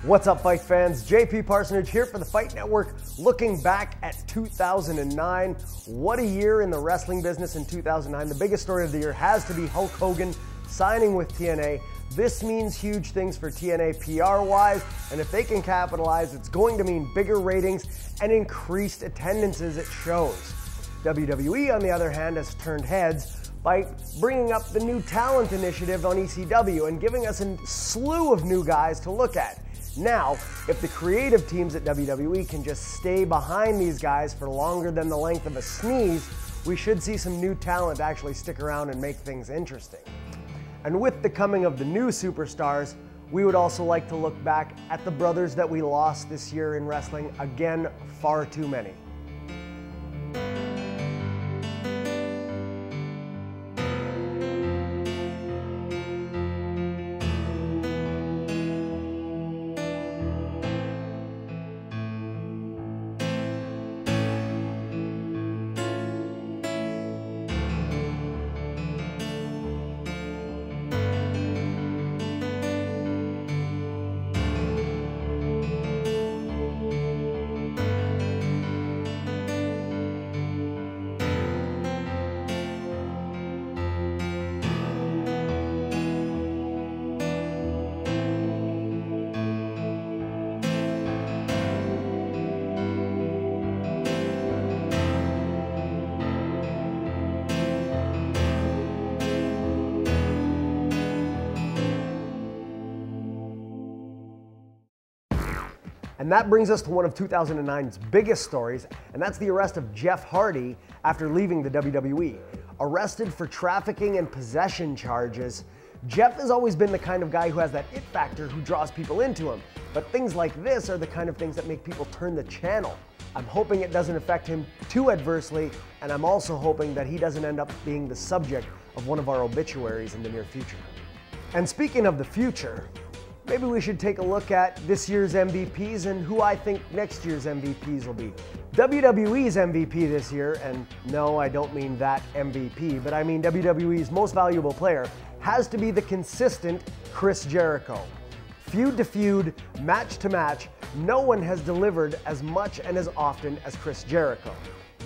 What's up, Fight fans? JP Parsonage here for the Fight Network, looking back at 2009. What a year in the wrestling business in 2009. The biggest story of the year has to be Hulk Hogan signing with TNA. This means huge things for TNA PR-wise, and if they can capitalize, it's going to mean bigger ratings and increased attendances at shows. WWE, on the other hand, has turned heads by bringing up the new talent initiative on ECW and giving us a slew of new guys to look at. Now, if the creative teams at WWE can just stay behind these guys for longer than the length of a sneeze, we should see some new talent actually stick around and make things interesting. And with the coming of the new superstars, we would also like to look back at the brothers that we lost this year in wrestling. Again, far too many. And that brings us to one of 2009's biggest stories, and that's the arrest of Jeff Hardy after leaving the WWE. Arrested for trafficking and possession charges, Jeff has always been the kind of guy who has that it factor who draws people into him. But things like this are the kind of things that make people turn the channel. I'm hoping it doesn't affect him too adversely, and I'm also hoping that he doesn't end up being the subject of one of our obituaries in the near future. And speaking of the future, maybe we should take a look at this year's MVPs and who I think next year's MVPs will be. WWE's MVP this year, and no, I don't mean that MVP, but I mean WWE's most valuable player, has to be the consistent Chris Jericho. Feud to feud, match to match, no one has delivered as much and as often as Chris Jericho.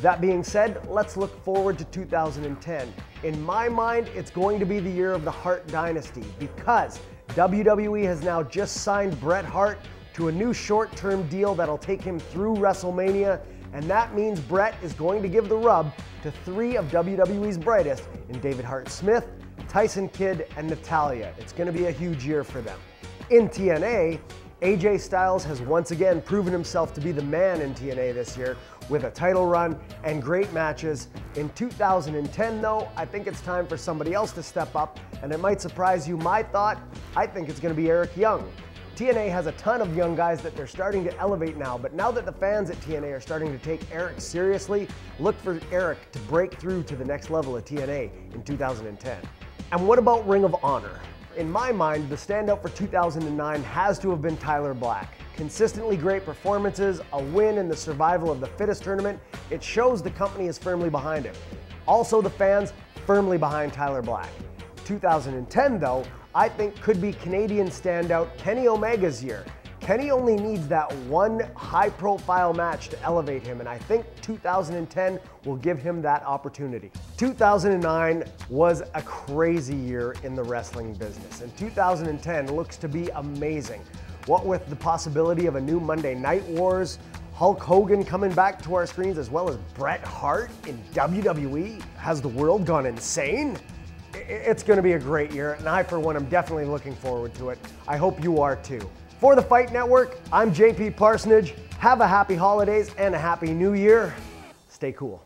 That being said, let's look forward to 2010. In my mind, it's going to be the year of the Hart Dynasty because WWE has now just signed Bret Hart to a new short-term deal that'll take him through WrestleMania, and that means Bret is going to give the rub to three of WWE's brightest in David Hart Smith, Tyson Kidd, and Natalya. It's going to be a huge year for them. In TNA, AJ Styles has once again proven himself to be the man in TNA this year with a title run and great matches. In 2010 though, I think it's time for somebody else to step up, and it might surprise you my thought, I think it's going to be Eric Young. TNA has a ton of young guys that they're starting to elevate now, but now that the fans at TNA are starting to take Eric seriously, look for Eric to break through to the next level of TNA in 2010. And what about Ring of Honor? In my mind, the standout for 2009 has to have been Tyler Black. Consistently great performances, a win in the Survival of the Fittest tournament, it shows the company is firmly behind him. Also the fans firmly behind Tyler Black. 2010 though, I think could be Canadian standout Kenny Omega's year. Kenny only needs that one high-profile match to elevate him, and I think 2010 will give him that opportunity. 2009 was a crazy year in the wrestling business, and 2010 looks to be amazing. What with the possibility of a new Monday Night Wars, Hulk Hogan coming back to our screens, as well as Bret Hart in WWE. Has the world gone insane? It's going to be a great year, and I, for one, am definitely looking forward to it. I hope you are too. For the Fight Network, I'm JP Parsonage. Have a happy holidays and a happy new year. Stay cool.